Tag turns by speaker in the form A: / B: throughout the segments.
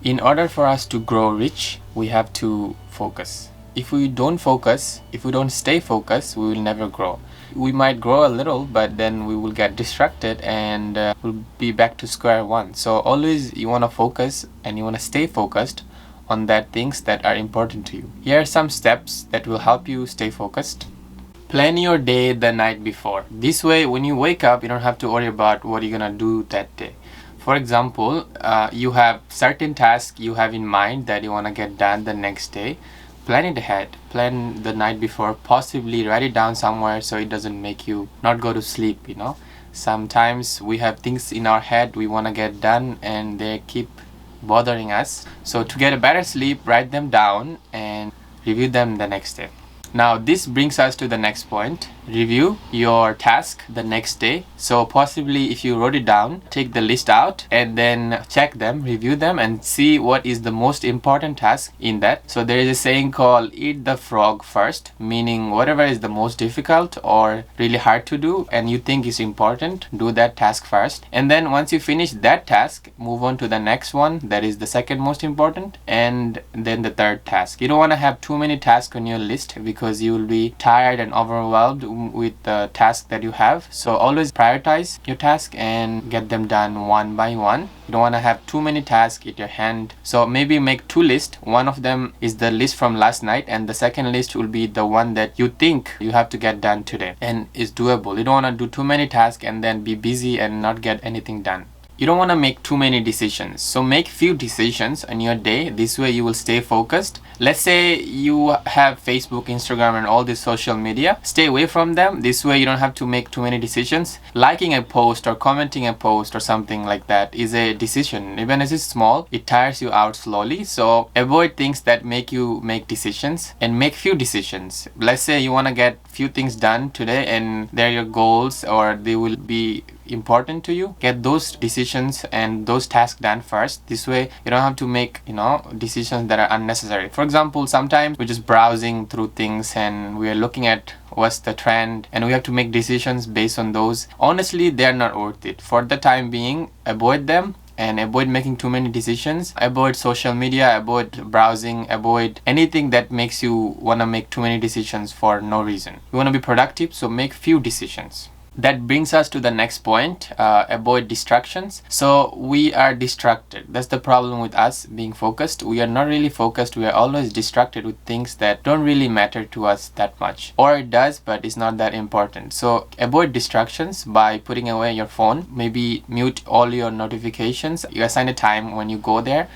A: In order for us to grow rich, we have to focus. If we don't focus, if we don't stay focused, we will never grow. We might grow a little, but then we will get distracted and we'll be back to square one. So always you want to focus and you want to stay focused on that things that are important to you. Here are some steps that will help you stay focused. Plan your day the night before. This way, when you wake up, you don't have to worry about what you're gonna do that day. For example, you have certain tasks you have in mind that you want to get done the next day. Plan it ahead. Plan the night before. Possibly write it down somewhere so it doesn't make you not go to sleep, Sometimes we have things in our head we want to get done and they keep bothering us. So to get a better sleep, write them down and review them the next day. Now this brings us to the next point. Review your task the next day. So possibly if you wrote it down, take the list out and then check them, review them and see what is the most important task in that. So there is a saying called eat the frog first, meaning whatever is the most difficult or really hard to do and you think is important, do that task first. And then once you finish that task, move on to the next one that is the second most important and then the third task. You don't want to have too many tasks on your list because you will be tired and overwhelmed with the task that you have. So always prioritize your task and get them done one by one. You don't want to have too many tasks in your hand. So maybe make two lists. One of them is the list from last night and the second list will be the one that you think you have to get done today and is doable. You don't want to do too many tasks and then be busy and not get anything done. You don't want to make too many decisions. So make few decisions on your day. This way you will stay focused. Let's say you have Facebook, Instagram and all this social media. Stay away from them. This way you don't have to make too many decisions. Liking a post or commenting a post or something like that is a decision. Even if it's small, it tires you out slowly. So avoid things that make you make decisions and make few decisions. Let's say you want to get few things done today and they're your goals or they will be important to you. Get those decisions and those tasks done first. This way you don't have to make decisions that are unnecessary. For example, sometimes we're just browsing through things and we are looking at what's the trend and we have to make decisions based on those. Honestly, they're not worth it. For the time being, avoid them and avoid making too many decisions. Avoid social media, avoid browsing, avoid anything that makes you want to make too many decisions for no reason. You want to be productive, so make few decisions. That brings us to the next point, avoid distractions. So we are distracted. That's the problem with us being focused. We are not really focused. We are always distracted with things that don't really matter to us that much. Or it does, but it's not that important. So avoid distractions by putting away your phone. Maybe mute all your notifications. You assign a time when you go there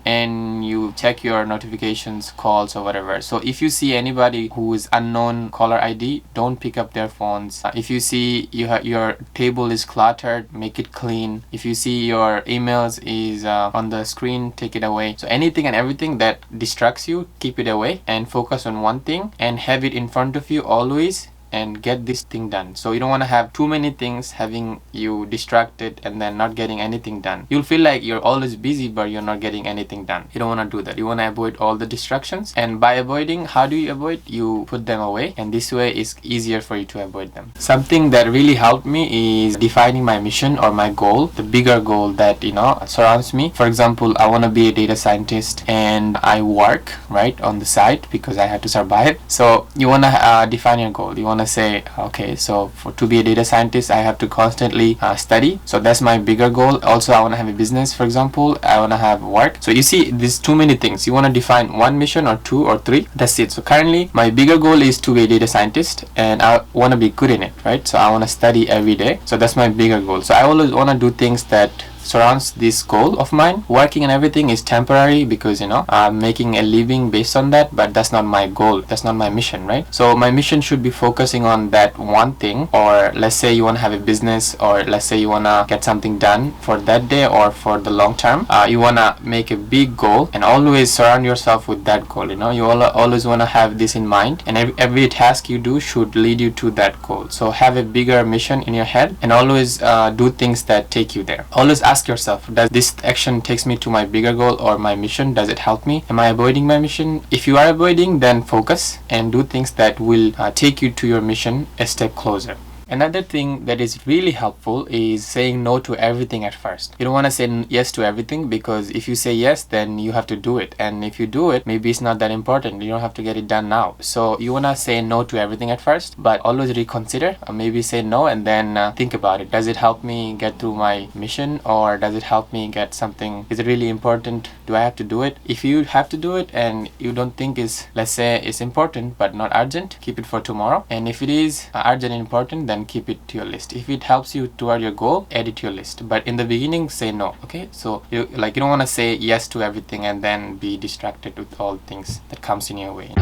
A: and you check your notifications, calls or whatever. So if you see anybody who is unknown caller ID, don't pick up their phones. If you see your table is cluttered, make it clean. If you see your emails is on the screen, take it away. So anything and everything that distracts you, keep it away and focus on one thing and have it in front of you always and get this thing done. So you don't want to have too many things having you distracted and then not getting anything done. You'll feel like you're always busy but you're not getting anything done. You don't want to do that. You want to avoid all the distractions, and by avoiding, how do you avoid? You put them away, and this way it's easier for you to avoid them. Something that really helped me is defining my mission or my goal, the bigger goal that surrounds me. For example, I want to be a data scientist and I work right on the side because I had to survive. So you want to define your goal. You want to say, okay, so to be a data scientist I have to constantly study. So that's my bigger goal. Also, I want to have a business, for example. I want to have work. So you see, there's too many things. You want to define one mission or two or three. That's it. So currently my bigger goal is to be a data scientist and I want to be good in it, right? So I want to study every day. So that's my bigger goal. So I always want to do things that surrounds this goal of mine. Working and everything is temporary because I'm making a living based on that, but that's not my goal. That's not my mission, right? So my mission should be focusing on that one thing. Or let's say you want to have a business, or let's say you want to get something done for that day or for the long term. You want to make a big goal and always surround yourself with that goal. You always want to have this in mind, and every task you do should lead you to that goal. So have a bigger mission in your head and always do things that take you there. Always ask yourself, does this action takes me to my bigger goal or my mission? Does it help me? Am I avoiding my mission? If you are avoiding, then focus and do things that will take you to your mission a step closer. Another thing that is really helpful is saying no to everything at first. You don't want to say yes to everything, because if you say yes, then you have to do it, and if you do it, maybe it's not that important. You don't have to get it done now. So you want to say no to everything at first, but always reconsider. Maybe say no and then think about it. Does it help me get through my mission, or does it help me get something? Is it really important? Do I have to do it? If you have to do it and you don't think is, let's say it's important but not urgent, keep it for tomorrow. And if it is urgent and important, then keep it to your list. If it helps you toward your goal, add it to your list. But in the beginning, say no. Okay, so you don't want to say yes to everything and then be distracted with all things that comes in your way.